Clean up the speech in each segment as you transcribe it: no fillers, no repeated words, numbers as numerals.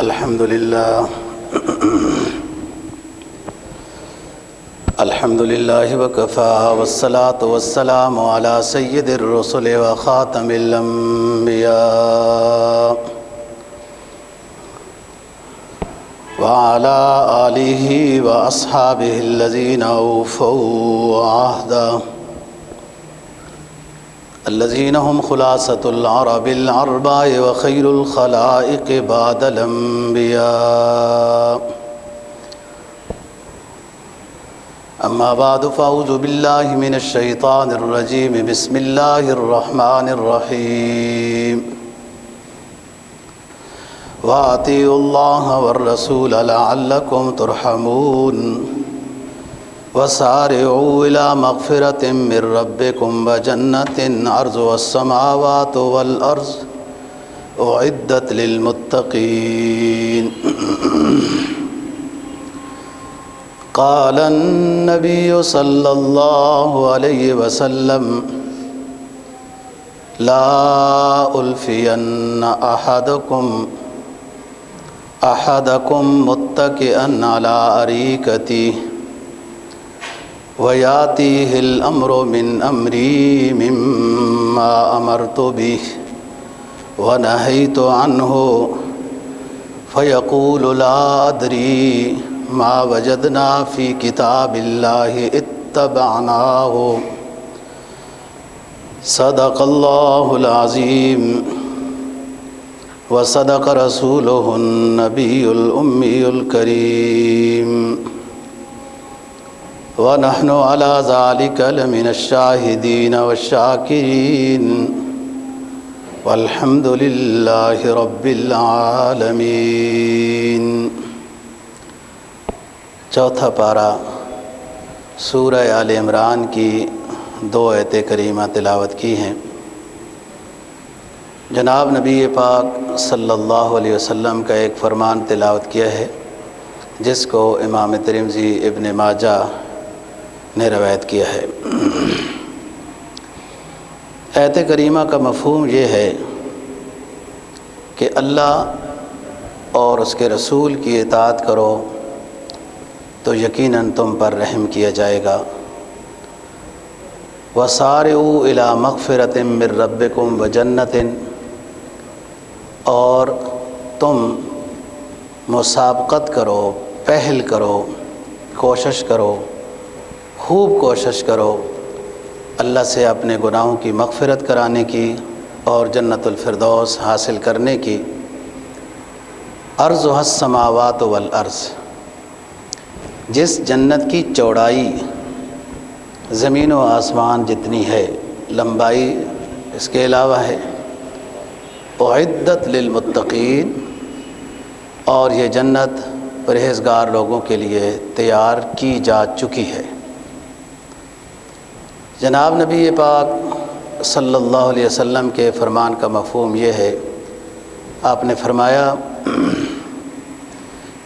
الحمد لله الحمد لله وكفى والصلاة والسلام على سيد الرسل وخاتم الأنبياء وعلى آله وأصحابه الذين أوفوا عهده الذين هم خلاصة العرب العرباء وخير الخلائق بعد الأنبياء أما بعد فأعوذ بالله من الشيطان الرجيم بسم الله الرحمن الرحيم وأطيعوا الله والرسول لعلكم ترحمون وسارعوا إلى مغفرة من ربكم وجنة عرضها السماوات والأرض أعدت للمتقين قال النبي صلى الله عليه وسلم لا ألفين أحدكم متكئا على أريكته ويأتيه الأمر من أمري مما أمرت به ونهيت عنه فيقول لا أدري ما وجدنا في كتاب الله اتبعناه صدق الله العظيم وصدق رسوله النبي الأمي الكريم ونحن على ذلك لمن الشاهدين والشاكرين والحمد لله رب العالمين۔ چوتھا پارہ سورہ آل عمران کی 2 آیتیں کریمہ تلاوت کی ہیں۔ جناب نبی پاک صلی اللہ علیہ وسلم کا ایک فرمان تلاوت کیا ہے جس کو امام ترمذی ابن ماجہ نے روایت کیا ہے۔ آیت کریمہ کا مفہوم یہ ہے کہ اللہ اور اس کے رسول کی اطاعت کرو تو یقیناً تم پر رحم کیا جائے گا۔ وَسَارِعُوا إِلَىٰ مَغْفِرَةٍ مِّن رَّبِّكُمْ وَجَنَّةٍ، اور تم مسابقت کرو، پہل کرو، کوشش کرو، خوب کوشش کرو اللہ سے اپنے گناہوں کی مغفرت کرانے کی اور جنت الفردوس حاصل کرنے کی۔ عرضها السماوات والارض، جس جنت کی چوڑائی زمین و آسمان جتنی ہے، لمبائی اس کے علاوہ ہے۔ اعدت للمتقین، اور یہ جنت پرہیزگار لوگوں کے لیے تیار کی جا چکی ہے۔ جناب نبی پاک صلی اللہ علیہ وسلم کے فرمان کا مفہوم یہ ہے، آپ نے فرمایا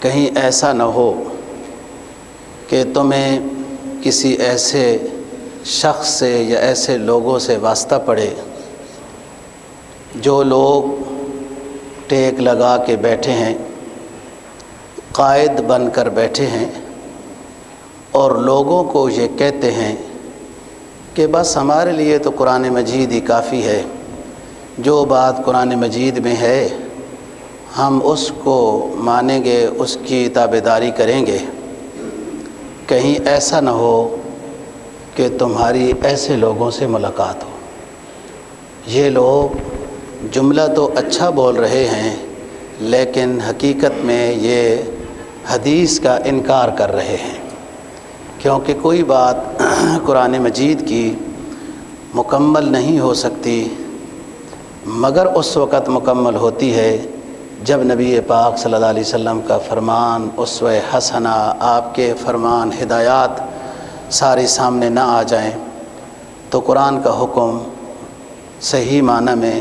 کہیں ایسا نہ ہو کہ تمہیں کسی ایسے شخص سے یا ایسے لوگوں سے واسطہ پڑے جو لوگ ٹیک لگا کے بیٹھے ہیں، قائد بن کر بیٹھے ہیں اور لوگوں کو یہ کہتے ہیں کہ بس ہمارے لیے تو قرآن مجید ہی کافی ہے، جو بات قرآن مجید میں ہے ہم اس کو مانیں گے، اس کی تابعداری کریں گے۔ کہیں ایسا نہ ہو کہ تمہاری ایسے لوگوں سے ملاقات ہو۔ یہ لوگ جملہ تو اچھا بول رہے ہیں لیکن حقیقت میں یہ حدیث کا انکار کر رہے ہیں، کیونکہ کوئی بات قرآن مجید کی مکمل نہیں ہو سکتی مگر اس وقت مکمل ہوتی ہے جب نبی پاک صلی اللہ علیہ وسلم کا فرمان، اسوہ حسنہ، آپ کے فرمان، ہدایات سارے سامنے نہ آ جائیں تو قرآن کا حکم صحیح معنی میں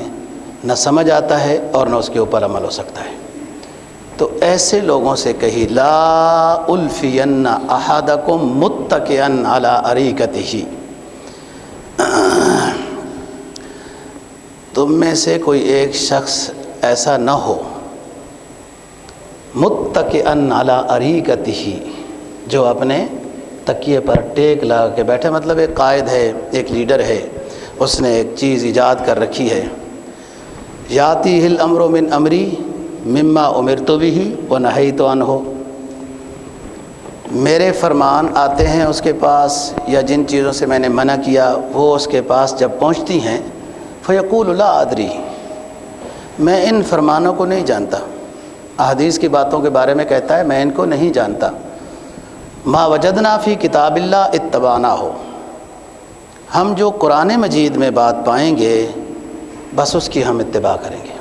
نہ سمجھ آتا ہے اور نہ اس کے اوپر عمل ہو سکتا ہے۔ تو ایسے لوگوں سے کہی لا الفین احدکم متکئا علی اریکتہ، تم میں سے کوئی ایک شخص ایسا نہ ہو متکئن علی اریکتہ، جو اپنے تکیے پر ٹیک لگا کے بیٹھے، مطلب ایک قائد ہے، ایک لیڈر ہے، اس نے ایک چیز ایجاد کر رکھی ہے۔ یاتیہ الامر من امری مما امرت بہ ونہیت عنہ، میرے فرمان آتے ہیں اس کے پاس، یا جن چیزوں سے میں نے منع کیا وہ اس کے پاس جب پہنچتی ہیں، فیقول لا ادری، میں ان فرمانوں کو نہیں جانتا، احادیث کی باتوں کے بارے میں کہتا ہے میں ان کو نہیں جانتا۔ ما وجدنا فی کتاب اللہ اتبعنا ہو، ہم جو قرآن مجید میں بات پائیں گے بس اس کی ہم اتباع کریں گے۔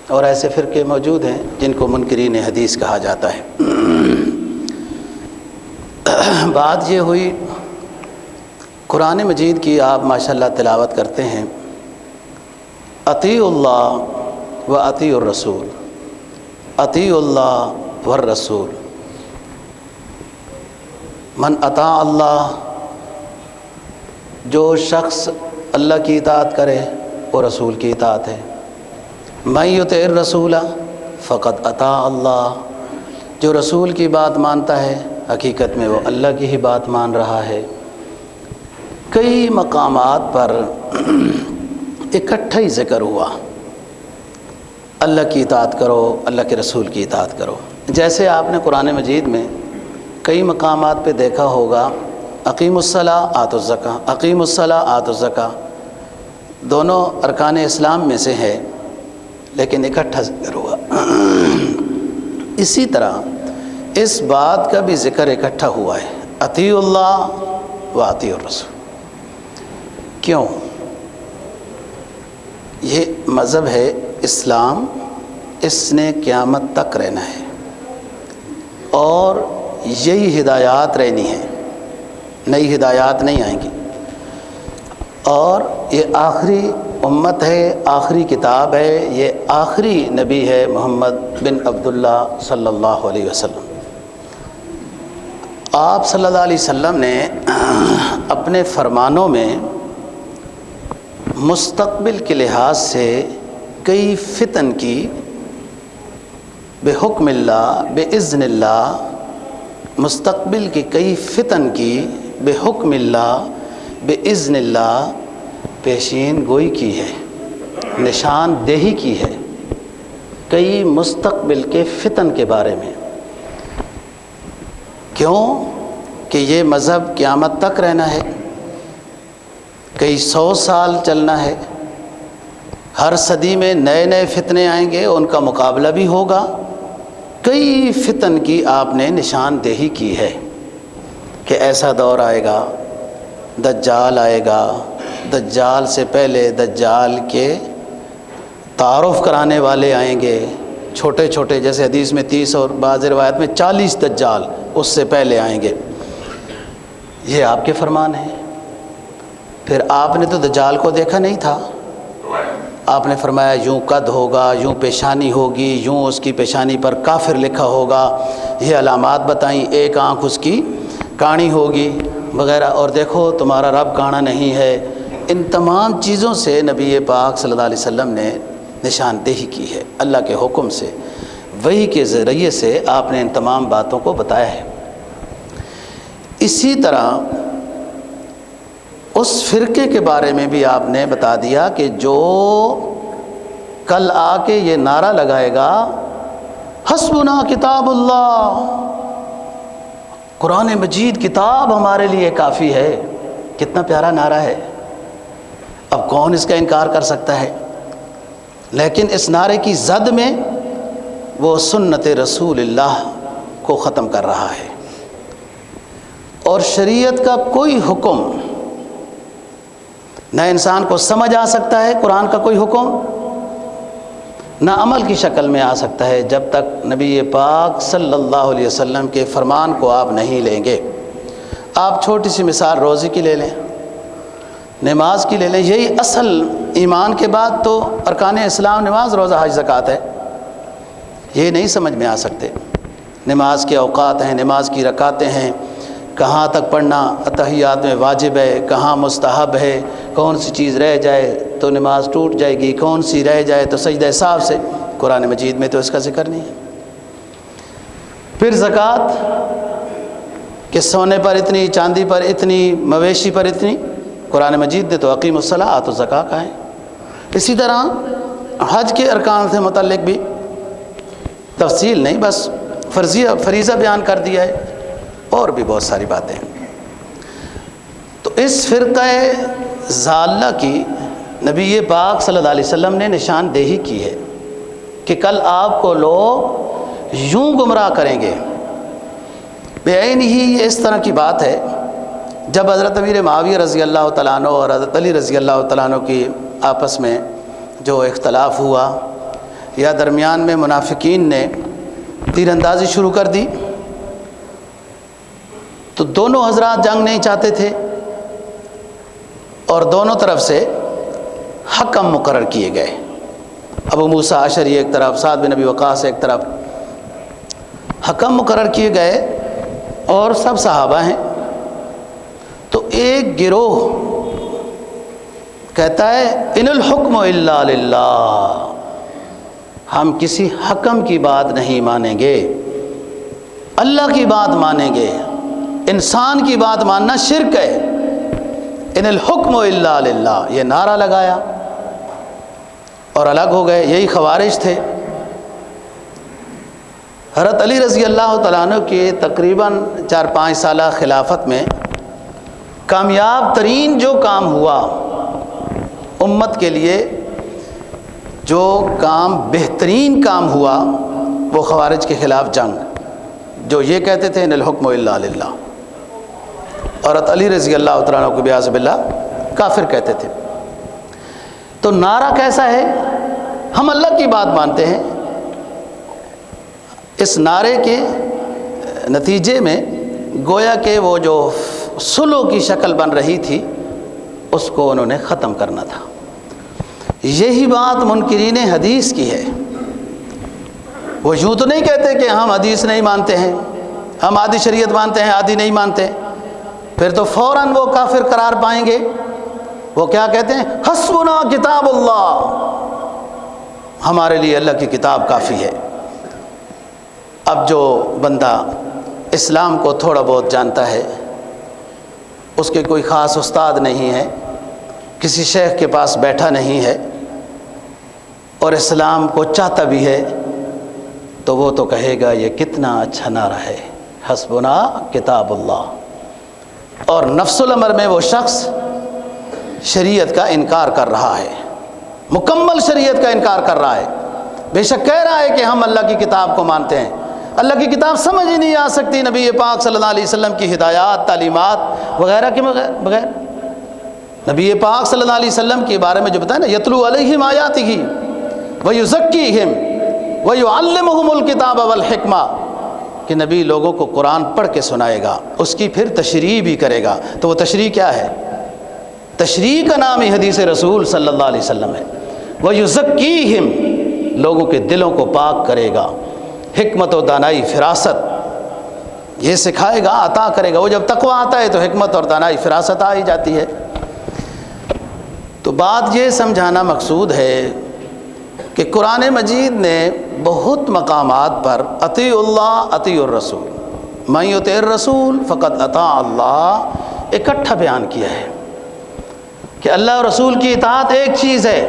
اور ایسے فرقے موجود ہیں جن کو منکرین حدیث کہا جاتا ہے۔ بات یہ ہوئی قرآن مجید کی، آپ ماشاءاللہ تلاوت کرتے ہیں، اطیعوا اللہ و اطیعوا الرسول، اطیعوا اللہ والرسول، من اطاع اللہ، جو شخص اللہ کی اطاعت کرے وہ رسول کی اطاعت ہے۔ من یطع الرسول فقد اطاع اللہ، جو رسول کی بات مانتا ہے حقیقت میں وہ اللہ کی ہی بات مان رہا ہے۔ کئی مقامات پر اکٹھا ہی ذکر ہوا، اللہ کی اطاعت کرو، اللہ کے رسول کی اطاعت کرو۔ جیسے آپ نے قرآن مجید میں کئی مقامات پہ دیکھا ہوگا، اقیم الصلاۃ آتوا الزکاۃ، اقیم الصلاۃ آتوا الزکاۃ، دونوں ارکان اسلام میں سے ہے لیکن اکٹھا ذکر ہوا۔ اسی طرح اس بات کا بھی ذکر اکٹھا ہوا ہے، اطیعوا اللہ و اطیعوا الرسول۔ کیوں؟ یہ مذہب ہے اسلام، اس نے قیامت تک رہنا ہے اور یہی ہدایات رہنی ہے، نئی ہدایات نہیں آئیں گی، اور یہ آخری امت ہے، آخری کتاب ہے، یہ آخری نبی ہے محمد بن عبداللہ صلی اللہ علیہ وسلم۔ آپ صلی اللہ علیہ وسلم نے اپنے فرمانوں میں مستقبل کے لحاظ سے کئی فتن کی، بحکم اللہ باذن اللہ، مستقبل کی کئی فتن کی بحکم اللہ باذن اللہ پیشین گوئی کی ہے، نشان دہی کی ہے کئی مستقبل کے فتن کے بارے میں۔ کیوں کہ یہ مذہب قیامت تک رہنا ہے، کئی 100 سال چلنا ہے، ہر صدی میں نئے نئے فتنے آئیں گے، ان کا مقابلہ بھی ہوگا۔ کئی فتن کی آپ نے نشاندہی کی ہے کہ ایسا دور آئے گا، دجال آئے گا، دجال سے پہلے دجال کے تعارف کرانے والے آئیں گے، چھوٹے چھوٹے، جیسے حدیث میں 30 اور بعض روایت میں 40 دجال اس سے پہلے آئیں گے۔ یہ آپ کے فرمان ہیں۔ پھر آپ نے تو دجال کو دیکھا نہیں تھا، آپ نے فرمایا یوں قد ہوگا، یوں پیشانی ہوگی، یوں اس کی پیشانی پر کافر لکھا ہوگا، یہ علامات بتائیں، ایک آنکھ اس کی کاڑی ہوگی وغیرہ، اور دیکھو تمہارا رب کانا نہیں ہے۔ ان تمام چیزوں سے نبی پاک صلی اللہ علیہ وسلم نے نشاندہی کی ہے، اللہ کے حکم سے، وحی کے ذریعے سے آپ نے ان تمام باتوں کو بتایا ہے۔ اسی طرح اس فرقے کے بارے میں بھی آپ نے بتا دیا کہ جو کل آ کے یہ نعرہ لگائے گا حسبنا کتاب اللہ، قرآن مجید کتاب ہمارے لیے کافی ہے، کتنا پیارا نعرہ ہے، اب کون اس کا انکار کر سکتا ہے؟ لیکن اس نعرے کی زد میں وہ سنت رسول اللہ کو ختم کر رہا ہے، اور شریعت کا کوئی حکم نہ انسان کو سمجھ آ سکتا ہے، قرآن کا کوئی حکم نہ عمل کی شکل میں آ سکتا ہے جب تک نبی پاک صلی اللہ علیہ وسلم کے فرمان کو آپ نہیں لیں گے۔ آپ چھوٹی سی مثال روزے کی لے لیں، نماز کی لے لیں، یہی اصل ایمان کے بعد تو ارکان اسلام نماز، روزہ، حج، زکوٰۃ ہے، یہ نہیں سمجھ میں آ سکتے۔ نماز کے اوقات ہیں، نماز کی رکعتیں ہیں، کہاں تک پڑھنا اتحیات میں واجب ہے، کہاں مستحب ہے، کون سی چیز رہ جائے تو نماز ٹوٹ جائے گی، کون سی رہ جائے تو سجدہ سہو سے، قرآن مجید میں تو اس کا ذکر نہیں ہے۔ پھر زکوٰۃ کہ سونے پر اتنی، چاندی پر اتنی، مویشی پر اتنی، قرآن مجید نے تو اقیم الصلاۃ آت الزکوٰۃ کہا ہے۔ اسی طرح حج کے ارکان سے متعلق بھی تفصیل نہیں، بس فریضہ بیان کر دیا ہے، اور بھی بہت ساری باتیں ہیں۔ تو اس فرقہ ضالہ کی نبی پاک صلی اللہ علیہ وسلم نے نشاندہی کی ہے کہ کل آپ کو لوگ یوں گمراہ کریں گے۔ بے عین ہی یہ اس طرح کی بات ہے، جب حضرت امیر معاویہ رضی اللہ تعالیٰ عنہ اور حضرت علی رضی اللہ تعالیٰ عنہ کی آپس میں جو اختلاف ہوا، یا درمیان میں منافقین نے تیر اندازی شروع کر دی، تو دونوں حضرات جنگ نہیں چاہتے تھے، اور دونوں طرف سے حکم مقرر کیے گئے۔ ابو موسیٰ اشعری ایک طرف، سعد بن ابی وقاص ایک طرف، حکم مقرر کیے گئے، اور سب صحابہ ہیں۔ تو ایک گروہ کہتا ہے ان الحکم الا للہ، ہم کسی حکم کی بات نہیں مانیں گے، اللہ کی بات مانیں گے، انسان کی بات ماننا شرک ہے۔ ان الحکم الا للہ یہ نعرہ لگایا اور الگ ہو گئے۔ یہی خوارج تھے۔ حضرت علی رضی اللہ تعالیٰ عنہ کے تقریباً 4-5 سالہ خلافت میں کامیاب ترین جو کام ہوا امت کے لیے، جو کام بہترین کام ہوا، وہ خوارج کے خلاف جنگ، جو یہ کہتے تھے ان الحکم الا للہ، حضرت علی رضی اللہ تعالیٰ عنہ کو بیاذ باللہ کافر کہتے تھے۔ تو نعرہ کیسا ہے؟ ہم اللہ کی بات مانتے ہیں۔ اس نعرے کے نتیجے میں گویا کہ وہ جو سلو کی شکل بن رہی تھی اس کو انہوں نے ختم کرنا تھا۔ یہی بات منکرین حدیث کی ہے۔ وہ یوں تو نہیں کہتے کہ ہم حدیث نہیں مانتے ہیں، ہم آدھی شریعت مانتے ہیں، آدھی نہیں مانتے، پھر تو فوراً وہ کافر قرار پائیں گے۔ وہ کیا کہتے ہیں؟ حسبنا کتاب اللہ، ہمارے لیے اللہ کی کتاب کافی ہے۔ اب جو بندہ اسلام کو تھوڑا بہت جانتا ہے، اس کے کوئی خاص استاد نہیں ہے، کسی شیخ کے پاس بیٹھا نہیں ہے، اور اسلام کو چاہتا بھی ہے، تو وہ تو کہے گا یہ کتنا اچھا نعرہ ہے، حسبنا کتاب اللہ۔ اور نفس الامر میں وہ شخص شریعت کا انکار کر رہا ہے، مکمل شریعت کا انکار کر رہا ہے۔ بے شک کہہ رہا ہے کہ ہم اللہ کی کتاب کو مانتے ہیں، اللہ کی کتاب سمجھ ہی نہیں آ سکتی نبی پاک صلی اللہ علیہ وسلم کی ہدایات، تعلیمات وغیرہ کے بغیر۔ نبی پاک صلی اللہ علیہ وسلم کے بارے میں جو بتایا نا، یتلو علیہم آیاتہ ویزکیہم ویعلمہم الکتاب والحکمہ، کہ نبی لوگوں کو قرآن پڑھ کے سنائے گا، اس کی پھر تشریح بھی کرے گا۔ تو وہ تشریح کیا ہے؟ تشریح کا نام ہی حدیث رسول صلی اللہ علیہ وسلم ہے۔ ویزکیہم، لوگوں کے دلوں کو پاک کرے گا، حکمت و دانائی، فراست یہ سکھائے گا، عطا کرے گا۔ وہ جب تقویٰ آتا ہے تو حکمت اور دانائی، فراست آ ہی جاتی ہے۔ تو بات یہ سمجھانا مقصود ہے کہ قرآن مجید نے بہت مقامات پر اطیع اللہ اطیع الرسول، من یطع الرسول فقد اطاع اللہ اکٹھا بیان کیا ہے کہ اللہ اور رسول کی اطاعت ایک چیز ہے۔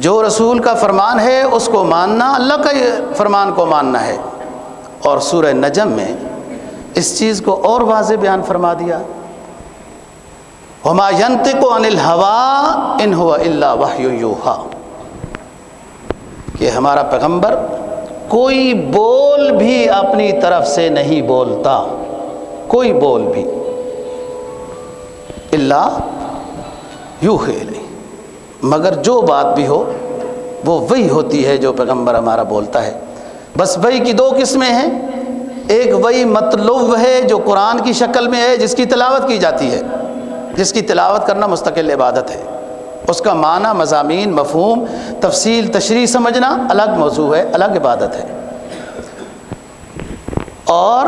جو رسول کا فرمان ہے اس کو ماننا، اللہ کا فرمان کو ماننا ہے۔ اور سورہ نجم میں اس چیز کو اور واضح بیان فرما دیا، وَمَا يَنطِقُ عَنِ الْهَوَىٰ إِنْ هُوَ إِلَّا وَحْيٌ يُوحَىٰ، کہ ہمارا پیغمبر کوئی بول بھی اپنی طرف سے نہیں بولتا، کوئی بول بھی، إِلَّا يُوحِي إِلَيْهِ، مگر جو بات بھی ہو وہ وہی ہوتی ہے جو پیغمبر ہمارا بولتا ہے۔ بس وحی کی دو قسمیں ہیں، ایک وحی مطلوب ہے جو قرآن کی شکل میں ہے، جس کی تلاوت کی جاتی ہے، جس کی تلاوت کرنا مستقل عبادت ہے، اس کا معنی، مضامین، مفہوم، تفصیل، تشریح سمجھنا الگ موضوع ہے، الگ عبادت ہے۔ اور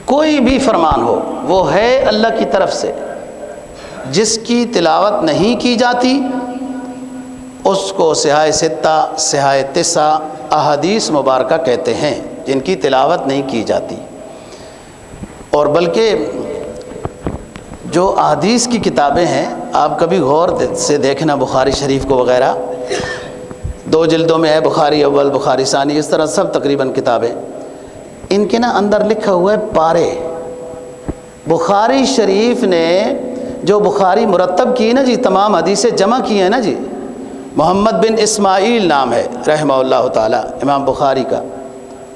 کوئی بھی فرمان ہو وہ ہے اللہ کی طرف سے، جس کی تلاوت نہیں کی جاتی اس کو صحاح ستہ، صحاح تسع احادیث مبارکہ کہتے ہیں، جن کی تلاوت نہیں کی جاتی، اور بلکہ جو احادیث کی کتابیں ہیں آپ کبھی غور سے دیکھنا، بخاری شریف کو وغیرہ 2 جلدوں میں ہے، بخاری اول، بخاری ثانی، اس طرح سب تقریباً کتابیں، ان کے نا اندر لکھا ہوا ہے پارے۔ بخاری شریف نے جو بخاری مرتب کی نا جی، تمام حدیثیں جمع کی ہیں نا جی، محمد بن اسماعیل نام ہے رحمہ اللہ تعالی امام بخاری کا،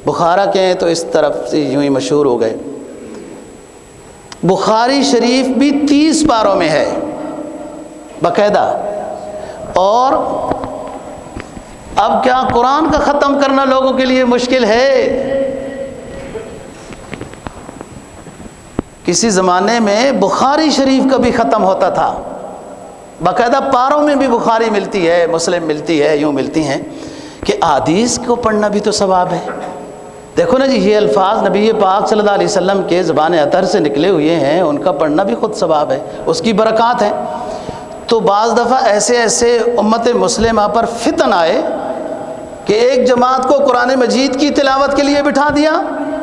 بخارا کے ہیں تو اس طرف سے یوں ہی مشہور ہو گئے۔ بخاری شریف بھی 30 پاروں میں ہے باقاعدہ، اور اب کیا قرآن کا ختم کرنا لوگوں کے لیے مشکل ہے؟ کسی زمانے میں بخاری شریف کا بھی ختم ہوتا تھا، باقاعدہ پاروں میں بھی بخاری ملتی ہے، مسلم ملتی ہے، یوں ملتی ہیں کہ احادیث کو پڑھنا بھی تو ثواب ہے۔ دیکھو نا جی، یہ الفاظ نبی پاک صلی اللہ علیہ وسلم کے زبان اطہر سے نکلے ہوئے ہیں، ان کا پڑھنا بھی خود ثواب ہے، اس کی برکات ہیں۔ تو بعض دفعہ ایسے امت مسلمہ پر فتن آئے کہ ایک جماعت کو قرآن مجید کی تلاوت کے لیے بٹھا دیا،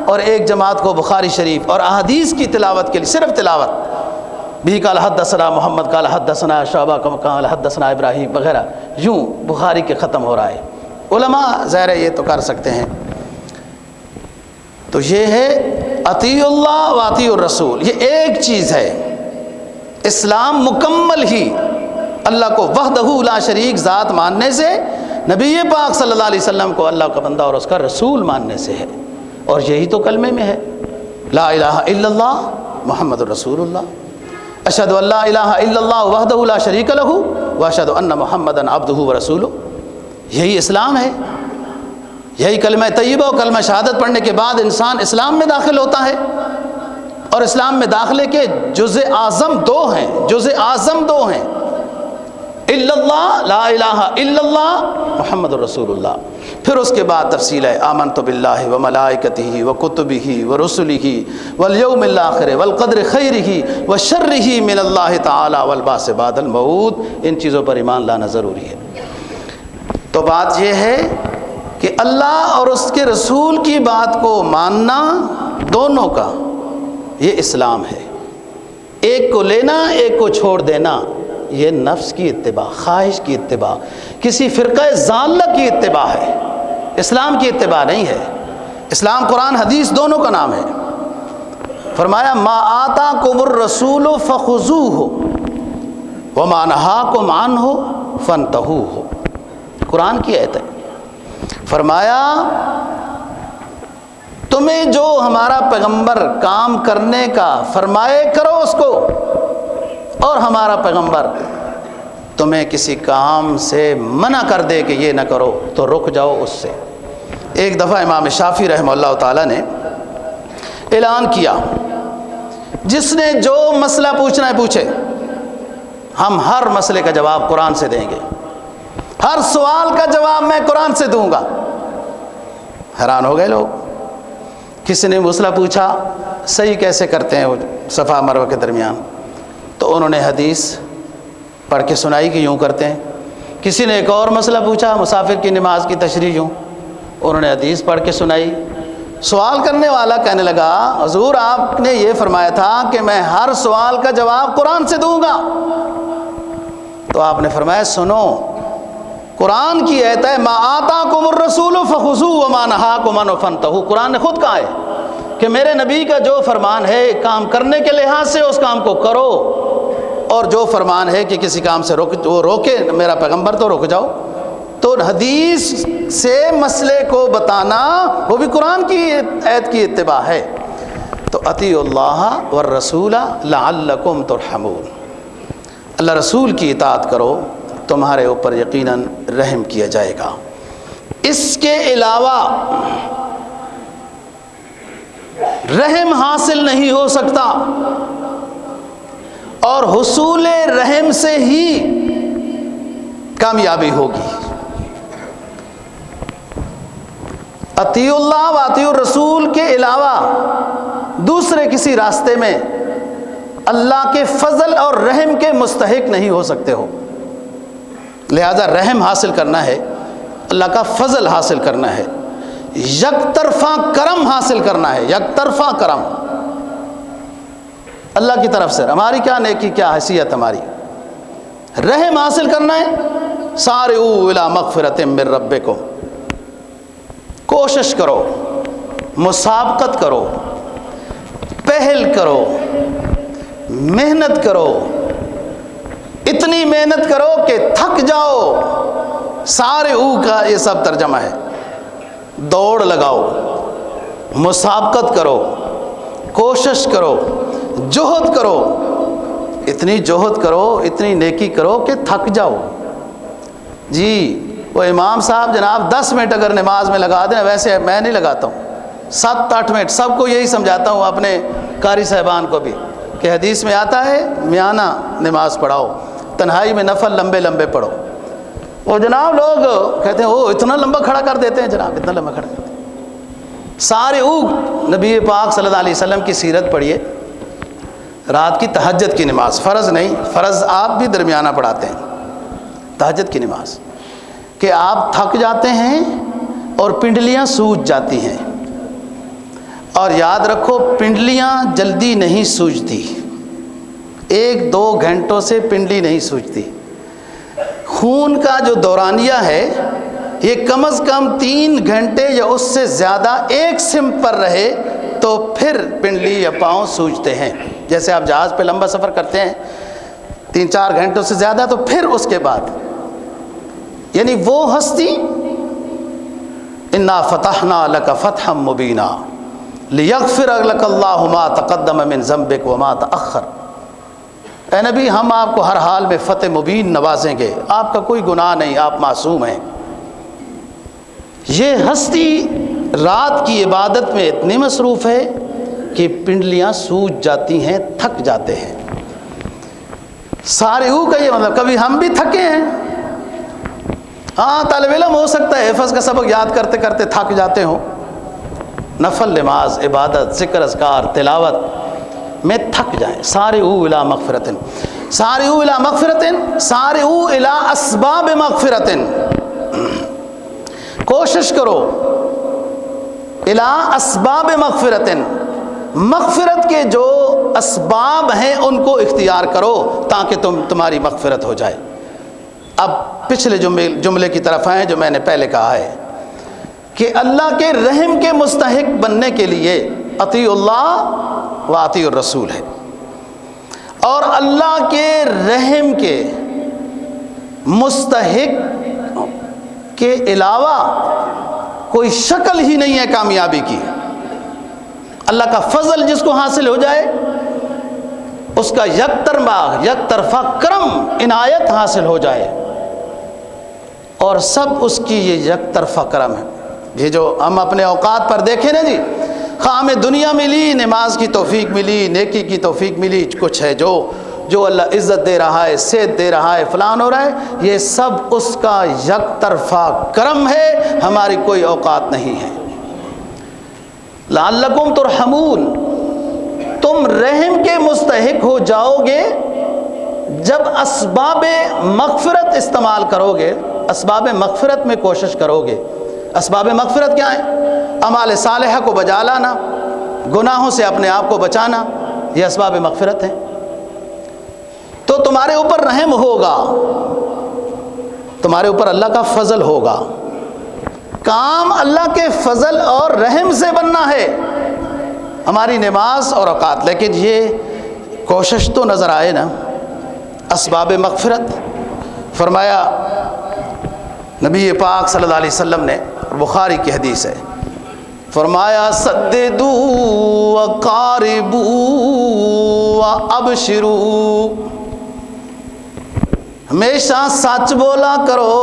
اور ایک جماعت کو بخاری شریف اور احادیث کی تلاوت کے لیے، صرف تلاوت، بھی قال حدثنا محمد قال حدثنا شعبہ قال حدثنا ابراہیم وغیرہ، یوں بخاری کے ختم ہو رہا ہے۔ علماء ظاہر ہے یہ تو کر سکتے ہیں۔ تو یہ ہے اطیع اللہ و اطیع الرسول، یہ ایک چیز ہے۔ اسلام مکمل ہی اللہ کو وحدہ لا شریک ذات ماننے سے، نبی پاک صلی اللہ علیہ وسلم کو اللہ کا بندہ اور اس کا رسول ماننے سے ہے، اور یہی تو کلمے میں ہے، لا الہ الا اللہ محمد الرسول اللہ، اشہد ان لا الہ الا اللہ وحدہ لا شریک لہ واشہد ان محمدً عبدہ ورسولہ۔ یہی اسلام ہے، یہی کلمہ طیبہ و کلمہ شہادت پڑھنے کے بعد انسان اسلام میں داخل ہوتا ہے، اور اسلام میں داخلے کے جزء اعظم 2 ہیں، جزء اعظم 2 ہیں، الا اللہ، لا الہ الا اللہ محمد الرسول اللہ۔ پھر اس کے بعد تفصیل ہے، آمنت باللہ و ملائکتہ و کتبہ و رسلہ والیوم الآخر والقدر خیرہ و شرہ من اللہ تعالی والبعث بعد الموت۔ ان چیزوں پر ایمان لانا ضروری ہے۔ تو بات یہ ہے کہ اللہ اور اس کے رسول کی بات کو ماننا، دونوں کا یہ اسلام ہے۔ ایک کو لینا، ایک کو چھوڑ دینا، یہ نفس کی اتباع، خواہش کی اتباع، کسی فرقہ ضالہ کی اتباع ہے، اسلام کی اتباع نہیں ہے۔ اسلام قرآن حدیث دونوں کا نام ہے۔ فرمایا ما آتاکم الرسول فخذوہ وما نہاکم عنہ فانتہوہ، قرآن کی آیت ہے۔ فرمایا تمہیں جو ہمارا پیغمبر کام کرنے کا فرمائے کرو اس کو، اور ہمارا پیغمبر تمہیں کسی کام سے منع کر دے کہ یہ نہ کرو تو رک جاؤ اس سے۔ ایک دفعہ امام شافعی رحمہ اللہ تعالیٰ نے اعلان کیا، جس نے جو مسئلہ پوچھنا ہے پوچھے، ہم ہر مسئلے کا جواب قرآن سے دیں گے، ہر سوال کا جواب میں قرآن سے دوں گا۔ حیران ہو گئے لوگ۔ کسی نے مسئلہ پوچھا صحیح کیسے کرتے ہیں وہ صفا مروہ کے درمیان، تو انہوں نے حدیث پڑھ کے سنائی کہ یوں کرتے ہیں۔ کسی نے ایک اور مسئلہ پوچھا مسافر کی نماز کی تشریح یوں، انہوں نے حدیث پڑھ کے سنائی۔ سوال کرنے والا کہنے لگا حضور آپ نے یہ فرمایا تھا کہ میں ہر سوال کا جواب قرآن سے دوں گا، تو آپ نے فرمایا سنو، قرآن کی آیت ہے ما آتاکم الرسول فخذوہ وما نہاکم عنہ فانتہوا۔ قرآن نے خود کہا ہے کہ میرے نبی کا جو فرمان ہے کام کرنے کے لحاظ سے اس کام کو کرو، اور جو فرمان ہے کہ کسی کام سے وہ روکے میرا پیغمبر تو رک جاؤ۔ تو حدیث سے مسئلے کو بتانا وہ بھی قرآن کی آیت کی اتباع ہے۔ تو اطیعوا اللہ والرسول لعلکم ترحمون، اللہ رسول کی اطاعت کرو، تمہارے اوپر یقیناً رحم کیا جائے گا۔ اس کے علاوہ رحم حاصل نہیں ہو سکتا، اور حصول رحم سے ہی کامیابی ہوگی۔ اطیعوا اللہ و اطیعوا الرسول کے علاوہ دوسرے کسی راستے میں اللہ کے فضل اور رحم کے مستحق نہیں ہو سکتے ہو۔ لہذا رحم حاصل کرنا ہے، اللہ کا فضل حاصل کرنا ہے، یک طرفہ کرم حاصل کرنا ہے، یک طرفہ کرم اللہ کی طرف سے۔ ہماری کیا نیکی، کیا حیثیت ہماری، رحم حاصل کرنا ہے۔ سارعوا الی مغفرۃ من ربکم، کوشش کرو، مسابقت کرو، پہل کرو، محنت کرو، اتنی محنت کرو کہ تھک جاؤ۔ سارعوا کا یہ سب ترجمہ ہے، دوڑ لگاؤ، مسابقت کرو، کوشش کرو، جہد کرو، اتنی جہد کرو، اتنی نیکی کرو کہ تھک جاؤ۔ جی وہ امام صاحب جناب 10 منٹ اگر نماز میں لگا دیں، ویسے میں نہیں لگاتا ہوں، 7-8 منٹ، سب کو یہی سمجھاتا ہوں، اپنے قاری صاحبان کو بھی، کہ حدیث میں آتا ہے میانہ نماز پڑھاؤ، تنہائی میں نفل لمبے لمبے پڑھو۔ وہ جناب لوگ کہتے ہیں وہ اتنا لمبا کھڑا کر دیتے ہیں، جناب اتنا لمبا کھڑا کرتے ہیں۔ سارے نبی پاک صلی اللہ علیہ وسلم کی سیرت پڑھیے، رات کی تہجد کی نماز، فرض نہیں، فرض آپ بھی درمیانہ پڑھاتے ہیں، تہجد کی نماز، کہ آپ تھک جاتے ہیں اور پنڈلیاں سوج جاتی ہیں، اور یاد رکھو پنڈلیاں جلدی نہیں سوجتی، 1-2 گھنٹوں سے پنڈلی نہیں سوجتی۔ خون کا جو دورانیہ ہے یہ کم از کم 3 گھنٹے یا اس سے زیادہ ایک سمت پر رہے تو پھر پنڈلی یا پاؤں سوجتے ہیں۔ جیسے آپ جہاز پہ لمبا سفر کرتے ہیں 3-4 گھنٹوں سے زیادہ، تو پھر اس کے بعد یعنی وہ ہستی انا فتحنا لک فتحا مبینا لیغفر لک اللہ ما تقدم من ذنبک وما تأخر۔ اے نبی ہم آپ کو ہر حال میں فتح مبین نوازیں گے، آپ کا کوئی گناہ نہیں، آپ معصوم ہیں۔ یہ ہستی رات کی عبادت میں اتنی مصروف ہے کہ پنڈلیاں سوج جاتی ہیں، تھک جاتے ہیں۔ سارعوا کا یہ مطلب، کبھی ہم بھی تھکے ہیں، ہاں طالب علم ہو سکتا ہے حفظ کا سبق یاد کرتے کرتے تھک جاتے ہوں، نفل نماز، عبادت، ذکر اذکار، تلاوت میں تھک جائیں۔ سارعوا الی مغفرۃ، سارعوا الی مغفرۃ، سارعوا الی اسباب مغفرۃ، کوشش کرو الی اسباب مغفرۃ، مغفرت کے جو اسباب ہیں ان کو اختیار کرو تاکہ تمہاری مغفرت ہو جائے۔ اب پچھلے جملے کی طرف آئیں جو میں نے پہلے کہا ہے کہ اللہ کے رحم کے مستحق بننے کے لیے اطیعوا اللہ و اطیعوا الرسول ہے، اور اللہ کے رحم کے مستحق کے علاوہ کوئی شکل ہی نہیں ہے کامیابی کی۔ اللہ کا فضل جس کو حاصل ہو جائے، اس کا یک طرفہ کرم عنایت حاصل ہو جائے، اور سب اس کی یہ یک طرفہ کرم ہے۔ یہ جو ہم اپنے اوقات پر دیکھیں نا جی، خواہ ہمیں دنیا ملی، نماز کی توفیق ملی، نیکی کی توفیق ملی، کچھ ہے جو اللہ عزت دے رہا ہے، صحت دے رہا ہے، فلان ہو رہا ہے، یہ سب اس کا یک طرفہ کرم ہے، ہماری کوئی اوقات نہیں ہے۔ لعلکم ترحمون، تم رحم کے مستحق ہو جاؤ گے جب اسباب مغفرت استعمال کرو گے، اسباب مغفرت میں کوشش کرو گے۔ اسباب مغفرت کیا ہیں؟ اعمال صالحہ کو بجا لانا، گناہوں سے اپنے آپ کو بچانا، یہ اسباب مغفرت ہیں۔ تو تمہارے اوپر رحم ہوگا، تمہارے اوپر اللہ کا فضل ہوگا، کام اللہ کے فضل اور رحم سے بننا ہے، ہماری نماز اور اوقات۔ لیکن یہ کوشش تو نظر آئے نا، اسباب مغفرت۔ فرمایا نبی پاک صلی اللہ علیہ وسلم نے، بخاری کی حدیث ہے، فرمایا سددوا وقاربوا وابشروا، ہمیشہ سچ بولا کرو،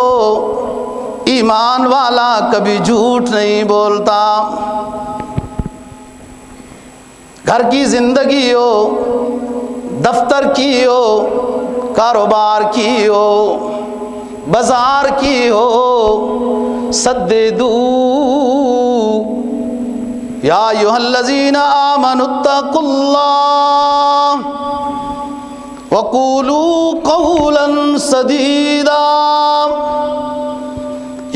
ایمان والا کبھی جھوٹ نہیں بولتا۔ گھر کی زندگی ہو، دفتر کی ہو، کاروبار کی ہو، بازار کی ہو، سددوا یا ایھا الذین آمنوا اتقوا اللہ وَقُولُوا قَوْلًا سَدِيدًا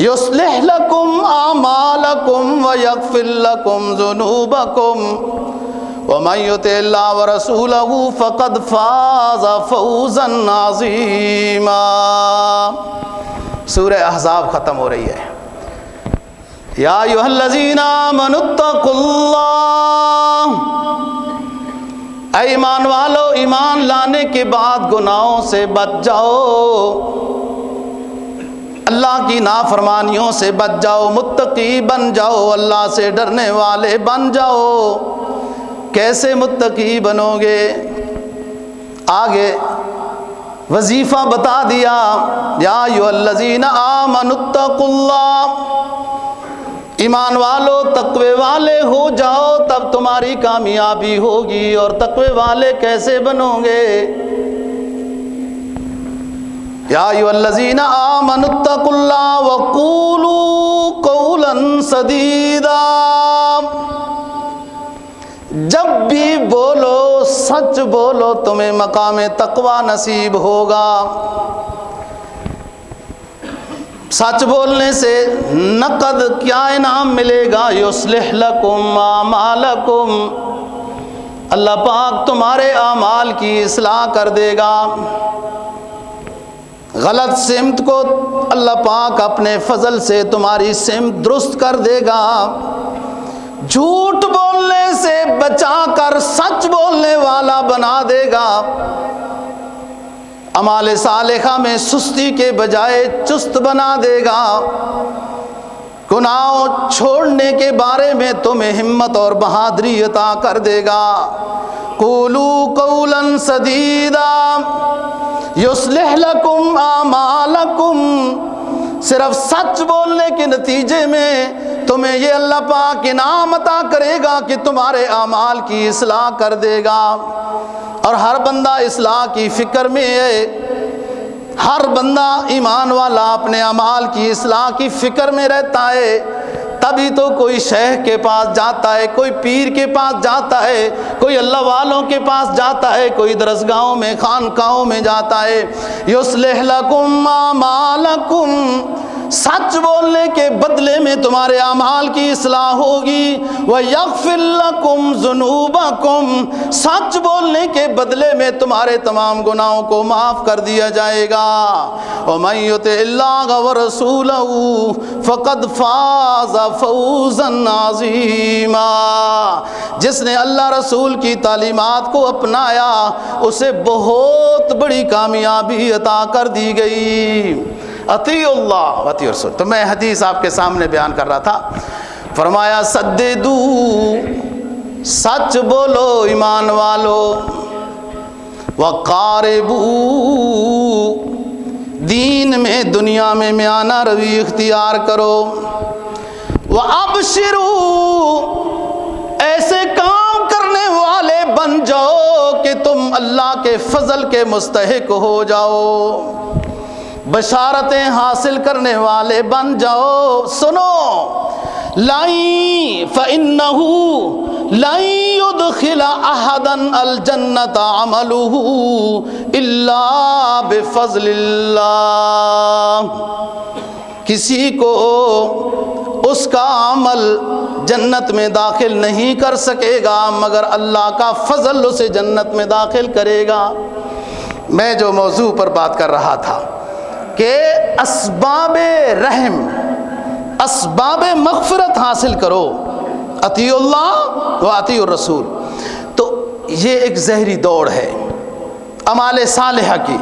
يُصْلِحْ لَكُمْ أَعْمَالَكُمْ وَيَغْفِرْ لَكُمْ ذُنُوبَكُمْ وَمَن يُطِعِ اللَّهَ وَرَسُولَهُ فَقَدْ فَازَ فَوْزًا عَظِيمًا۔ سورہ احزاب ختم ہو رہی ہے۔ یا ایھا الذین آمنوا اتقوا اللہ، اے ایمان والو ایمان لانے کے بعد گناہوں سے بچ جاؤ، اللہ کی نافرمانیوں سے بچ جاؤ، متقی بن جاؤ، اللہ سے ڈرنے والے بن جاؤ۔ کیسے متقی بنو گے؟ آگے وظیفہ بتا دیا، یا ایھا الذین آمنوا اتقوا اللہ، ایمان والو تقوی والے ہو جاؤ، تب تمہاری کامیابی ہوگی۔ اور تقوی والے کیسے بنو گے؟ یا ایھا الذین آمنوا اتقوا اللہ وقولوا قولا سدیدا، جب بھی بولو سچ بولو، تمہیں مقام تقوی نصیب ہوگا۔ سچ بولنے سے نقد کیا انعام ملے گا؟ یصلح لکم اعمالکم، اللہ پاک تمہارے اعمال کی اصلاح کر دے گا۔ غلط سمت کو اللہ پاک اپنے فضل سے تمہاری سمت درست کر دے گا۔ جھوٹ بولنے سے بچا کر سچ بولنے والا بنا دے گا۔ اعمال صالحہ میں سستی کے بجائے چست بنا دے گا۔ گناہ چھوڑنے کے بارے میں تمہیں ہمت اور بہادری عطا کر دے گا۔ قولوا قولا سدیدا یصلح لکم اعمالکم، صرف سچ بولنے کے نتیجے میں تمہیں یہ اللہ پاک انعام عطا کرے گا کہ تمہارے اعمال کی اصلاح کر دے گا۔ اور ہر بندہ اصلاح کی فکر میں ہے، ہر بندہ ایمان والا اپنے اعمال کی اصلاح کی فکر میں رہتا ہے۔ تبھی تو کوئی شیخ کے پاس جاتا ہے، کوئی پیر کے پاس جاتا ہے، کوئی اللہ والوں کے پاس جاتا ہے، کوئی درسگاہوں میں خانقاہوں میں جاتا ہے۔ یصلح لکم اعمالکم، سچ بولنے کے بدلے میں تمہارے اعمال کی اصلاح ہوگی۔ وَيَغْفِرْ لَكُمْ ذُنُوبَكُمْ، سچ بولنے کے بدلے میں تمہارے تمام گناہوں کو معاف کر دیا جائے گا۔ وَمَن يُطِعِ اللَّهَ وَرَسُولَهُ فَقَدْ فَازَ فَوْزًا عَظِيمًا، جس نے اللہ رسول کی تعلیمات کو اپنایا اسے بہت بڑی کامیابی عطا کر دی گئی۔ اطیعوا اللہ واطیعوا الرسول۔ تو میں حدیث آپ کے سامنے بیان کر رہا تھا، فرمایا سددو، سچ بولو ایمان والو، وقاربو، دین میں دنیا میں میانہ روی اختیار کرو، وابشروا، ایسے کام کرنے والے بن جاؤ کہ تم اللہ کے فضل کے مستحق ہو جاؤ، بشارتیں حاصل کرنے والے بن جاؤ۔ سنو، لَن فَإِنَّهُ لَن يُدْخِلَ أَحَدًا الْجَنَّةَ عَمَلُهُ إِلَّا بِفَضْلِ اللَّهِ، کسی کو اس کا عمل جنت میں داخل نہیں کر سکے گا مگر اللہ کا فضل اسے جنت میں داخل کرے گا۔ میں جو موضوع پر بات کر رہا تھا کہ اسباب رحم، اسباب مغفرت حاصل کرو، اطیعوا اللہ و اطیعوا الرسول۔ تو یہ ایک زہری دوڑ ہے اعمال صالحہ کی۔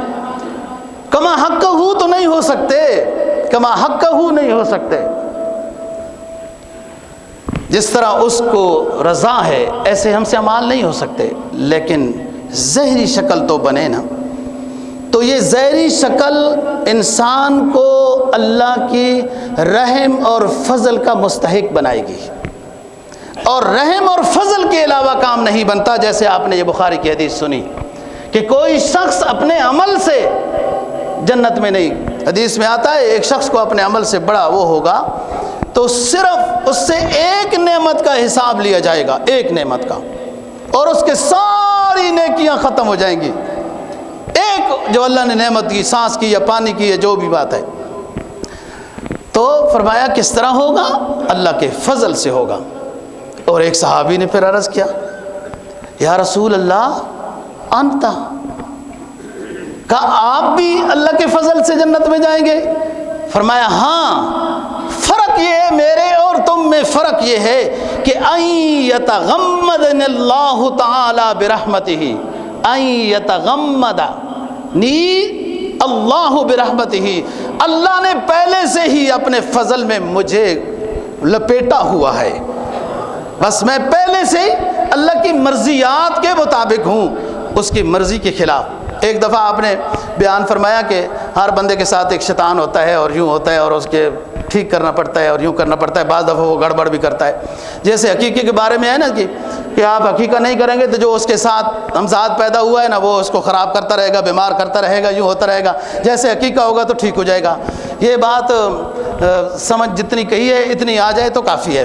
کما حقہ تو نہیں ہو سکتے، کما حقہ نہیں ہو سکتے، جس طرح اس کو رضا ہے ایسے ہم سے اعمال نہیں ہو سکتے، لیکن زہری شکل تو بنے نا۔ تو یہ زہری شکل انسان کو اللہ کی رحم اور فضل کا مستحق بنائے گی، اور رحم اور فضل کے علاوہ کام نہیں بنتا۔ جیسے آپ نے یہ بخاری کی حدیث سنی کہ کوئی شخص اپنے عمل سے جنت میں نہیں، حدیث میں آتا ہے ایک شخص کو اپنے عمل سے بڑا وہ ہوگا تو صرف اس سے ایک نعمت کا حساب لیا جائے گا، ایک نعمت کا، اور اس کے ساری نیکیاں ختم ہو جائیں گی۔ ایک جو اللہ نے نعمت کی، سانس کی یا پانی کی یا جو بھی بات ہے. تو فرمایا کس طرح ہوگا؟ اللہ کے فضل سے ہوگا. اور ایک صحابی نے پھر عرض کیا یا رسول اللہ انت، کہا آپ بھی اللہ کے فضل سے جنت میں جائیں گے؟ فرمایا ہاں، فرق یہ ہے میرے اور تم میں، فرق یہ ہے کہ ان یتغمدنی اللہ تعالی برحمتہ، ان یتغمدنی اللہ برحمتہ، اللہ نے پہلے سے ہی اپنے فضل میں مجھے لپیٹا ہوا ہے، بس میں پہلے سے اللہ کی مرضیات کے مطابق ہوں، اس کی مرضی کے خلاف. ایک دفعہ آپ نے بیان فرمایا کہ ہر بندے کے ساتھ ایک شیطان ہوتا ہے اور یوں ہوتا ہے اور اس کے ٹھیک کرنا پڑتا ہے اور یوں کرنا پڑتا ہے، بعض دفعہ وہ گڑبڑ بھی کرتا ہے. جیسے حقیقی کے بارے میں ہے نا کہ آپ حقیقت نہیں کریں گے تو جو اس کے ساتھ ہمزاد پیدا ہوا ہے نا وہ اس کو خراب کرتا رہے گا، بیمار کرتا رہے گا، یوں ہوتا رہے گا. جیسے حقیقت ہوگا تو ٹھیک ہو جائے گا. یہ بات سمجھ جتنی کہی ہے اتنی آ جائے تو کافی ہے.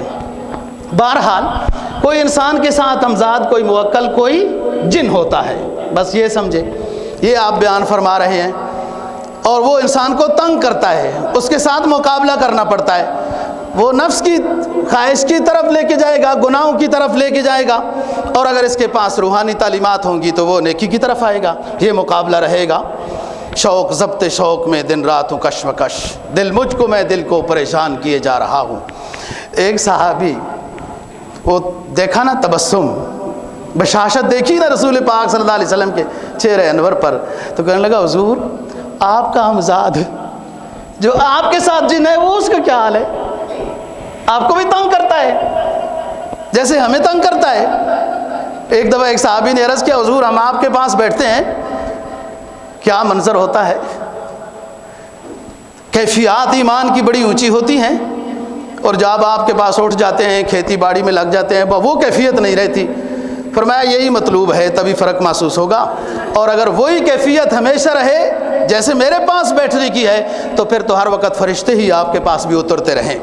بہرحال کوئی انسان کے ساتھ ہمزاد، کوئی موکل، کوئی جن ہوتا ہے، بس یہ سمجھے. یہ آپ بیان فرما رہے ہیں. اور وہ انسان کو تنگ کرتا ہے، اس کے ساتھ مقابلہ کرنا پڑتا ہے. وہ نفس کی خواہش کی طرف لے کے جائے گا، گناہوں کی طرف لے کے جائے گا، اور اگر اس کے پاس روحانی تعلیمات ہوں گی تو وہ نیکی کی طرف آئے گا. یہ مقابلہ رہے گا. شوق ضبط شوق میں دن رات ہوں کشمکش، دل مجھ کو میں دل کو پریشان کیے جا رہا ہوں. ایک صحابی وہ دیکھا نا تبسم، بشاشت دیکھی نا رسول پاک صلی اللہ علیہ وسلم کے چہرے انور پر، تو کہنے لگا حضور آپ کا ہمزاد جو آپ کے ساتھ جن ہے وہ اس کا کیا حال ہے؟ آپ کو بھی تنگ کرتا ہے جیسے ہمیں تنگ کرتا ہے. ایک دفعہ ایک صحابی نے عرض کیا حضور ہم آپ کے پاس بیٹھتے ہیں، کیا منظر ہوتا ہے، کیفیات ایمان کی بڑی اونچی ہوتی ہیں، اور جب آپ کے پاس اٹھ جاتے ہیں کھیتی باڑی میں لگ جاتے ہیں وہ کیفیت نہیں رہتی. فرمایا یہی مطلوب ہے، تبھی فرق محسوس ہوگا. اور اگر وہی کیفیت ہمیشہ رہے جیسے میرے پاس بیٹھنے کی ہے تو پھر تو ہر وقت فرشتے ہی آپ کے پاس بھی اترتے رہیں.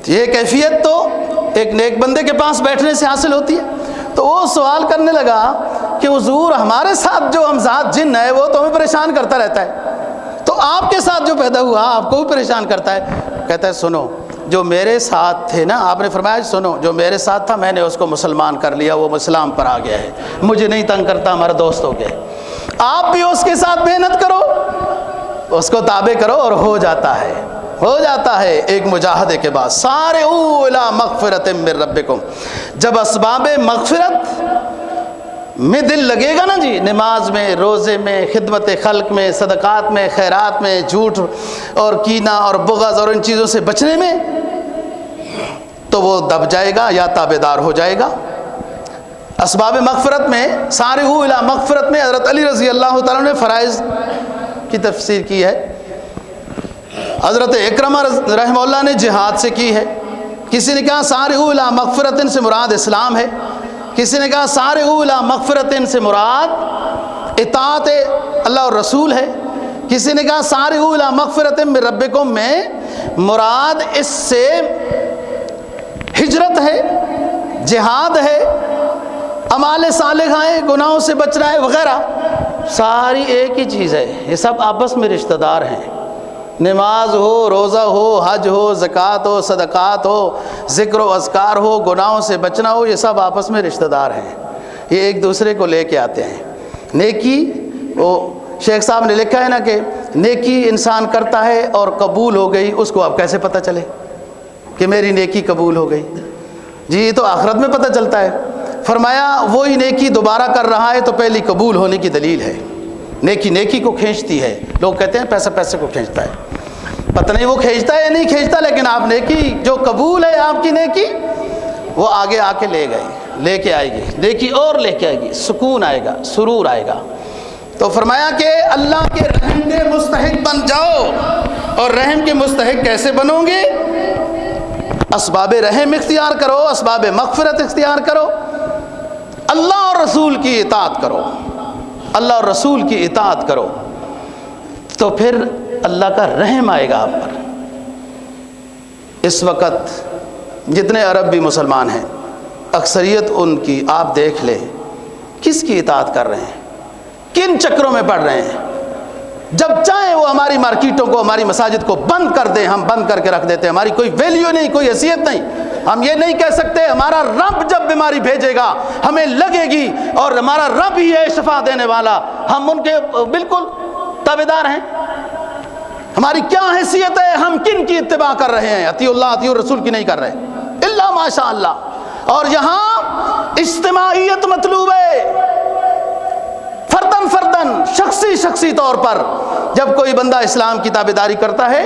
یہ کیفیت تو ایک نیک بندے کے پاس بیٹھنے سے حاصل ہوتی ہے. تو وہ سوال کرنے لگا کہ حضور ہمارے ساتھ جو ہمزاد جن ہے وہ تو ہمیں پریشان کرتا رہتا ہے، تو آپ کے ساتھ جو پیدا ہوا آپ کو بھی پریشان کرتا ہے. کہتا ہے سنو جو میرے ساتھ تھے نا، آپ نے فرمایا سنو جو میرے ساتھ تھا میں نے اس کو مسلمان کر لیا، وہ اسلام پر آ گیا ہے، مجھے نہیں تنگ کرتا، ہمارا دوست ہو گیا. آپ بھی اس کے ساتھ محنت کرو، اس کو تابع کرو، اور ہو جاتا ہے ایک مجاہدے کے بعد. سارعوا الی مغفرۃ من ربکم، جب اسباب مغفرت میں دل لگے گا نا جی، نماز میں، روزے میں، خدمت خلق میں، صدقات میں، خیرات میں، جھوٹ اور کینہ اور بغض اور ان چیزوں سے بچنے میں، تو وہ دب جائے گا یا تابعدار ہو جائے گا. اسباب مغفرت میں سارعوا الی مغفرت میں حضرت علی رضی اللہ تعالیٰ نے فرائض کی تفسیر کی ہے. حضرت اکرمہ رحمہ اللہ نے جہاد سے کی ہے. کسی نے کہا سارعوا الی مغفرت سے مراد اسلام ہے، کسی نے کہا سارعوا الی مغفرت سے مراد اطاعت اللہ اور رسول ہے، کسی نے کہا سارعوا الی مغفرت من ربکم میں مراد اس سے ہجرت ہے، جہاد ہے، اعمال صالحہ ہیں، گناہوں سے بچنا ہے وغیرہ. ساری ایک ہی چیز ہے، یہ سب آپس میں رشتہ دار ہیں. نماز ہو، روزہ ہو، حج ہو، زکوٰۃ ہو، صدقات ہو، ذکر و اذکار ہو، گناہوں سے بچنا ہو، یہ سب آپس میں رشتہ دار ہیں، یہ ایک دوسرے کو لے کے آتے ہیں. نیکی، وہ شیخ صاحب نے لکھا ہے نا کہ نیکی انسان کرتا ہے اور قبول ہو گئی، اس کو اب کیسے پتہ چلے کہ میری نیکی قبول ہو گئی؟ جی یہ تو آخرت میں پتہ چلتا ہے. فرمایا وہی نیکی دوبارہ کر رہا ہے تو پہلی قبول ہونے کی دلیل ہے. نیکی کو کھینچتی ہے. لوگ کہتے ہیں پیسے کو کھینچتا ہے، پتہ نہیں وہ کھینچتا ہے یا نہیں کھینچتا، لیکن آپ نیکی جو قبول ہے آپ کی نیکی وہ آگے آ کے لے کے آئے گی، نیکی اور لے کے آئے گی، سکون آئے گا، سرور آئے گا. تو فرمایا کہ اللہ کے رحم کے مستحق بن جاؤ. اور رحم کے مستحق کیسے بنو گے؟ اسباب رحم اختیار کرو، اسباب مغفرت اختیار کرو، اللہ اور رسول کی اطاعت کرو، اللہ اور رسول کی اطاعت کرو، تو پھر اللہ کا رحم آئے گا آپ پر. اس وقت جتنے عرب بھی مسلمان ہیں اکثریت ان کی آپ دیکھ لیں کس کی اطاعت کر رہے ہیں، کن چکروں میں پڑ رہے ہیں. جب چاہیں وہ ہماری مارکیٹوں کو، ہماری مساجد کو بند کر دیں، ہم بند کر کے رکھ دیتے ہیں، ہماری کوئی ویلیو نہیں، کوئی حیثیت نہیں۔ ہم یہ نہیں کہہ سکتے ہمارا رب جب بیماری بھیجے گا ہمیں لگے گی اور ہمارا رب ہی ہے شفا دینے والا، ہم ان کے بالکل تابعدار ہیں۔ ہماری کیا حیثیت ہے؟ ہم کن کی اتباع کر رہے ہیں؟ اطیع اللہ اطیع الرسول کی نہیں کر رہے، الا ماشاء اللہ۔ اور یہاں اجتماعیت مطلوب ہے، فردن فردن، شخصی طور پر جب کوئی بندہ اسلام کی تابعداری کرتا ہے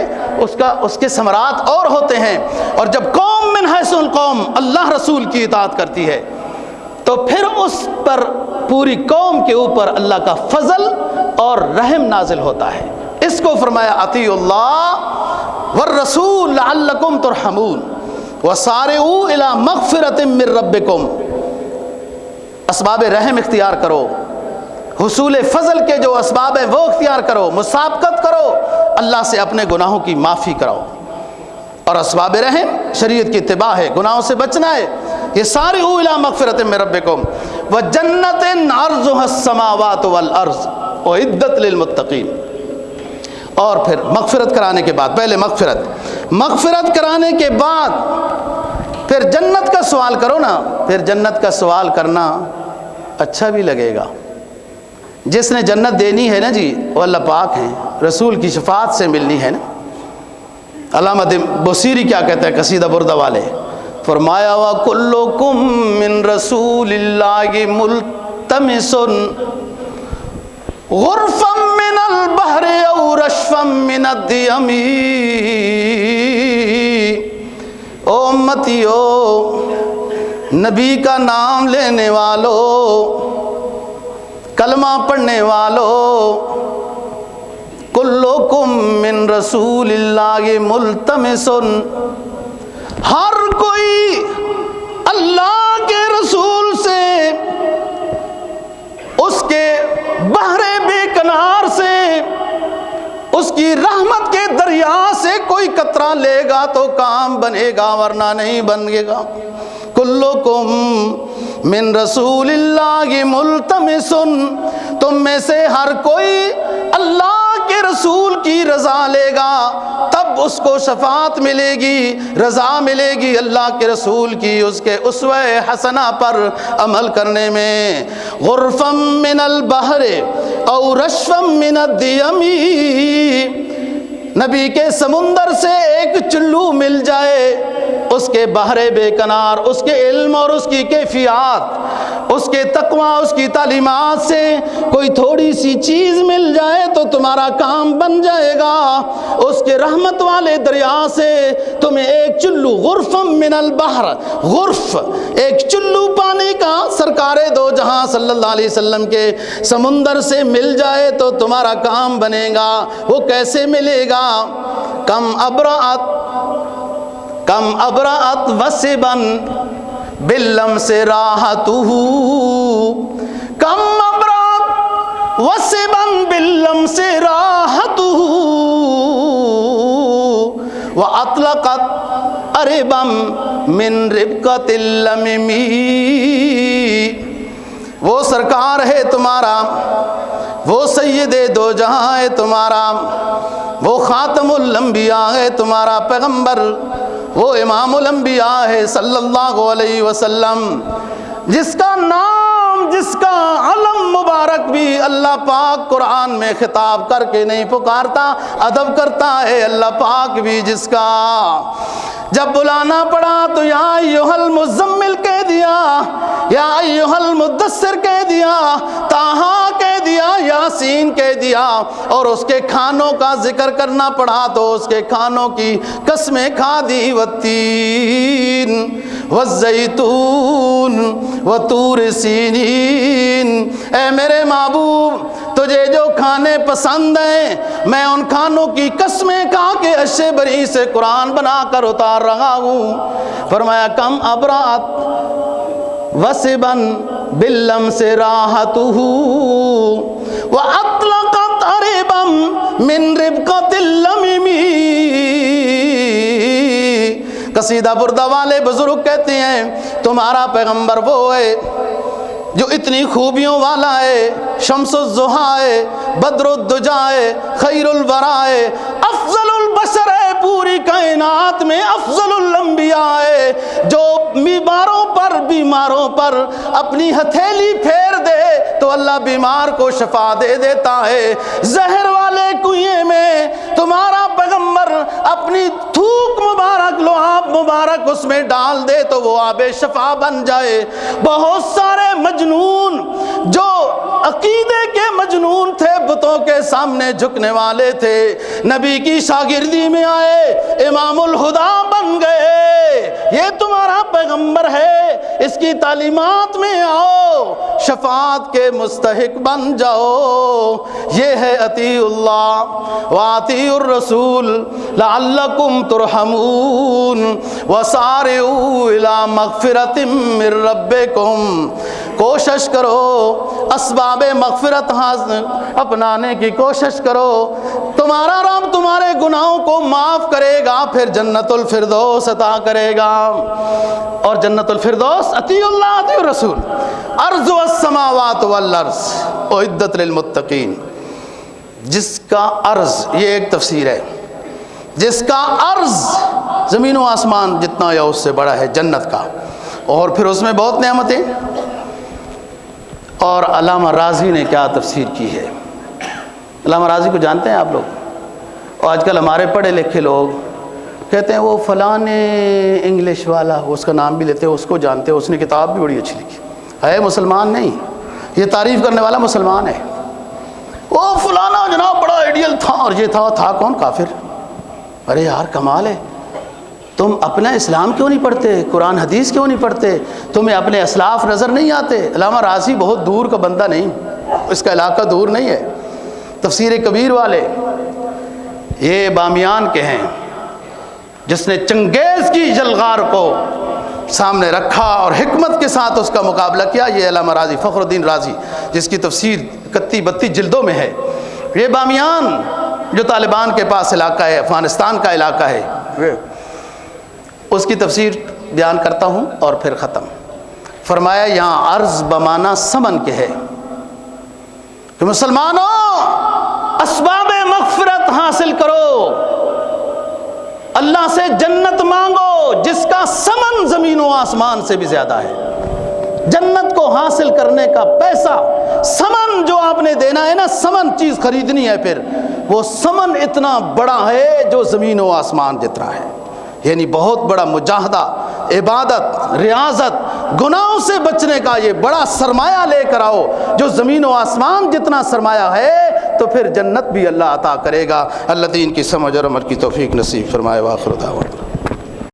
اس کے ثمرات اور ہوتے ہیں، اور جب قوم من حیث القوم اللہ رسول کی اطاعت کرتی ہے تو پھر اس پر پوری قوم کے اوپر اللہ کا فضل اور رحم نازل ہوتا ہے۔ اس کو فرمایا اطیعوا اللہ والرسول لعلکم ترحمون وسارعوا الی مغفرۃ من ربکم۔ اسباب رحم اختیار کرو، حصول فضل کے جو اسباب ہیں وہ اختیار کرو، مسابقت کرو، اللہ سے اپنے گناہوں کی معافی کراؤ۔ اور اسباب رحم شریعت کی اتباع ہے، گناہوں سے بچنا ہے۔ یہ سارعوا الی مغفرۃ من ربکم وجنۃ عرضها السماوات والارض اعدت للمتقین۔ اور پھر مغفرت کرانے کے بعد، پہلے مغفرت کرانے کے بعد پھر جنت کا سوال کرو نا، پھر جنت کا سوال کرنا اچھا بھی لگے گا۔ جس نے جنت دینی ہے نا جی وہ اللہ پاک ہیں، رسول کی شفاعت سے ملنی ہے نا۔ علامہ بصیری کیا کہتے ہیں قصیدہ بردہ والے، فرمایا وَكُلُّكُم مِّن رَّسُولِ اللَّهِ مُلْتَمِسٌ غُرْفًا مِّنَ الْبَحْرِ أَوْ رَشْفًا مِّنَ الدِّيَمِ۔ او امتیو، نبی کا نام لینے والو، کلمہ پڑھنے والو، کلکم من رسول اللہ ملتمس، ہر کوئی اللہ کے رسول سے، اس کے بحر بے کنار سے، اس کی رحمت کے دریا سے کوئی قطرہ لے گا تو کام بنے گا ورنہ نہیں بنے گا۔ کلکم من رسول اللہ ملتمس، تم میں سے ہر کوئی اللہ کے رسول کی رضا لے گا تب اس کو شفاعت ملے گی، رضا ملے گی اللہ کے رسول کی، اس کے اسوہ حسنہ پر عمل کرنے میں۔ غرفا من البحر او رشفا من الدیم، نبی کے سمندر سے ایک چلو مل جائے، اس کے بحر بے کنار، اس کے علم اور اس کی کیفیات، اس کے تقوی، اس کی تعلیمات سے کوئی تھوڑی سی چیز مل جائے تو تمہارا کام بن جائے گا۔ اس کے رحمت والے دریا سے تمہیں ایک چلو، غرف من البحر، غرف ایک چلو پانی کا سرکار دو جہاں صلی اللہ علیہ وسلم کے سمندر سے مل جائے تو تمہارا کام بنے گا۔ وہ کیسے ملے گا؟ کم ابرأت وسبا باللمس راحتہ، کم ابرأت وسبا باللمس راحتہ، واطلقت اربا من ربقۃ اللمم۔ وہ سرکار ہے تمہارا، وہ سید دو جہاں ہے تمہارا، وہ خاتم الانبیاء ہے تمہارا پیغمبر، وہ امام الانبیاء ہے صلی اللہ علیہ وسلم، جس کا نام، جس کا علم مبارک بھی اللہ پاک قرآن میں خطاب کر کے نہیں پکارتا، ادب کرتا ہے اللہ پاک بھی، جس کا جب بلانا پڑا تو یا ایھا المزمل کہہ دیا، یا ایھا المدثر کہہ دیا، طٰہٰ کہہ دیا، یاسین کہہ دیا، اور اس کے کھانوں کا ذکر کرنا پڑا تو اس کے کھانوں کی قسمیں کھا دی، والتین والزیتون وطور سینین۔ اے میرے محبوب، تجھے جو کھانے پسند ہیں میں ان کھانوں کی قسمیں کھا کے اشے بری سے قرآن بنا کر اتار رہا ہوں۔ فرمایا کم ابرأت وسبا باللمس راحتہ، واطلقت اربا من ربقۃ اللمم۔ قصیدہ بردہ والے بزرگ کہتے ہیں تمہارا پیغمبر وہ ہے جو اتنی خوبیوں والا ہے، شمس الضحیٰ ہے، بدر الدجا ہے، خیر الورا ہے، افضل البشر ہے، پوری کائنات میں افضل الانبیاء ہے، جو بیماروں پر اپنی ہتھیلی پھیر دے تو اللہ بیمار کو شفا دے دیتا ہے۔ زہر والے کنویں میں تمہارا پیغمبر اپنی تھوک مبارک، لعاب مبارک اس میں ڈال دے تو وہ آب شفا بن جائے۔ بہت سارے مجنون جو عقیدے کے مجنون تھے، بتوں کے سامنے جھکنے والے تھے، نبی کی شاگردی میں آئے، امام الہدا بن گئے۔ یہ تمہارا پیغمبر ہے، اس کی تعلیمات میں آؤ، شفاعت کے مستحق بن جاؤ۔ یہ ہے اطیع اللہ واطیع الرسول لعلکم ترحمون وسارعوا الی مغفرۃ من ربکم۔ کوشش کرو، اسباب مغفرت اپنانے کی کوشش کرو، تمہارا رب تمہارے گناہوں کو معاف کرے گا، پھر جنت الفردوس عطا کرے گا۔ اور جنت الفردوس اطیع اللہ اطیع الرسول، ارض السماوات والارض اعدت للمتقین۔ جس کا عرض، یہ ایک تفسیر ہے، جس کا عرض زمین و آسمان جتنا یا اس سے بڑا ہے جنت کا، اور پھر اس میں بہت نعمتیں۔ اور علامہ راضی نے کیا تفسیر کی ہے؟ علامہ راضی کو جانتے ہیں آپ لوگ؟ اور آج کل ہمارے پڑھے لکھے لوگ کہتے ہیں وہ فلاں انگلش والا، اس کا نام بھی لیتے ہیں، اس کو جانتے ہیں، اس نے کتاب بھی بڑی اچھی لکھی ہے، مسلمان نہیں، یہ تعریف کرنے والا مسلمان ہے۔ وہ فلانا جناب بڑا آئیڈیل تھا، اور یہ تھا کون؟ کافر۔ ارے یار کمال ہے، تم اپنا اسلام کیوں نہیں پڑھتے؟ قرآن حدیث کیوں نہیں پڑھتے؟ تمہیں اپنے اسلاف نظر نہیں آتے؟ علامہ راضی بہت دور کا بندہ نہیں، اس کا علاقہ دور نہیں ہے۔ تفسیر کبیر والے یہ بامیان کے ہیں، جس نے چنگیز کی جلغار کو سامنے رکھا اور حکمت کے ساتھ اس کا مقابلہ کیا، یہ علامہ راضی، فخر الدین رازی، جس کی تفسیر 31-32 جلدوں میں ہے۔ یہ بامیان جو طالبان کے پاس علاقہ ہے، افغانستان کا علاقہ ہے، اس کی تفسیر بیان کرتا ہوں اور پھر ختم۔ فرمایا یہاں عرض بمانا سمن کے ہے کہ مسلمانوں اسباب مغفرت حاصل کرو، اللہ سے جنت مانگو جس کا ثمن زمین و آسمان سے بھی زیادہ ہے۔ جنت کو حاصل کرنے کا پیسہ، ثمن جو آپ نے دینا ہے نا، ثمن چیز خریدنی ہے، پھر وہ ثمن اتنا بڑا ہے جو زمین و آسمان جتنا ہے۔ یعنی بہت بڑا مجاہدہ، عبادت، ریاضت، گناہوں سے بچنے کا یہ بڑا سرمایہ لے کر آؤ، جو زمین و آسمان جتنا سرمایہ ہے، تو پھر جنت بھی اللہ عطا کرے گا۔ اللہ دین کی سمجھ اور عمل کی توفیق نصیب فرمائے۔ وآخر دعوانا۔